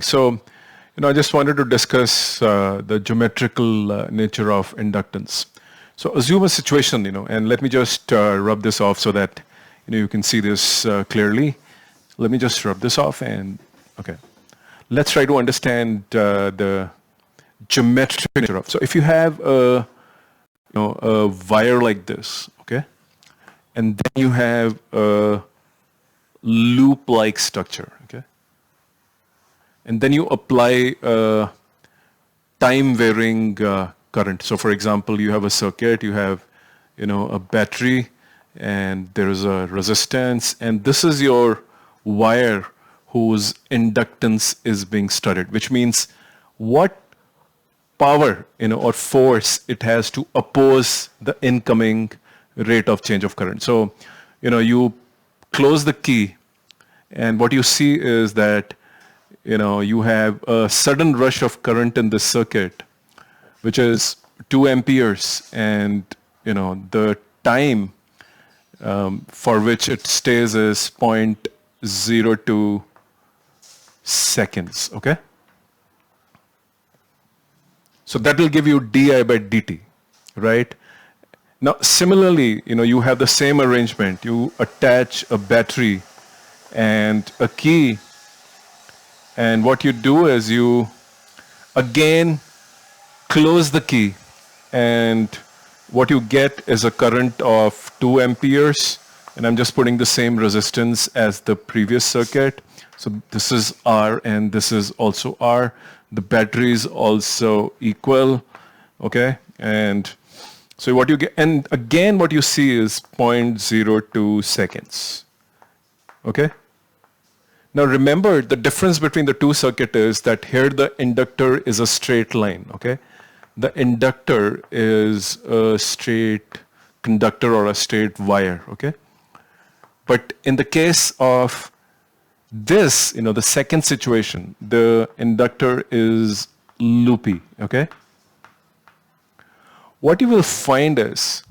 So, I just wanted to discuss the geometrical nature of inductance. So assume a situation, and let me just rub this off so that, you can see this clearly. Let me just rub this off and, okay. Let's try to understand the geometric nature of. So if you have a wire like this, okay, and then you have a loop-like structure, okay, and then you apply a time-varying current. So for example, you have a circuit, you have a battery, and there is a resistance, and this is your wire whose inductance is being studied, which means what power or force it has to oppose the incoming rate of change of current. So you close the key, and what you see is that you have a sudden rush of current in this circuit, which is 2 amperes, and the time for which it stays is 0.02 seconds, okay? So that will give you di by dt, right? Now similarly, you have the same arrangement. You attach a battery and a key, and what you do is you again close the key, and what you get is a current of 2 amperes, and I'm just putting the same resistance as the previous circuit. So this is R and this is also R. The battery is also equal, okay? And so what you get, and again what you see is 0.02 seconds, okay? Now remember, the difference between the two circuits is that here the inductor is a straight line, okay? The inductor is a straight conductor or a straight wire, okay? But in the case of this, the second situation, the inductor is loopy, okay? What you will find is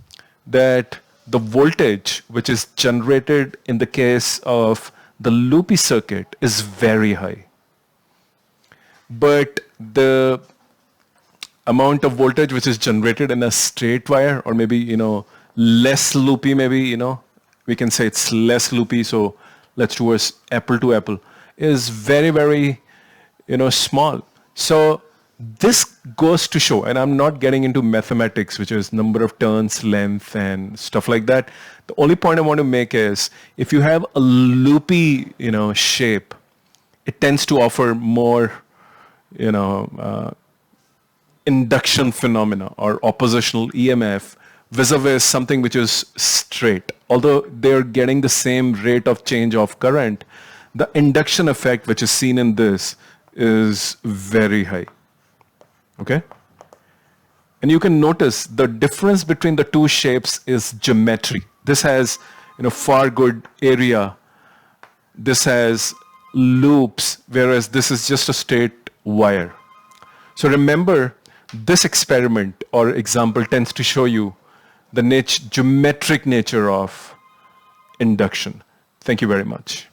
that the voltage which is generated in the case of the loopy circuit is very high. But the amount of voltage which is generated in a straight wire, or maybe, less loopy, maybe, we can say it's less loopy, so let's do apple to apple, is very, very, small. So this goes to show, and I'm not getting into mathematics, which is number of turns, length, and stuff like that. The only point I want to make is, if you have a loopy, shape, it tends to offer more, induction phenomena or oppositional EMF vis-a-vis something which is straight. Although they're getting the same rate of change of current, the induction effect which is seen in this is very high. Okay? And you can notice the difference between the two shapes is geometry. This has far good area. This has loops, whereas this is just a straight wire. So remember, this experiment or example tends to show you the geometric nature of induction. Thank you very much.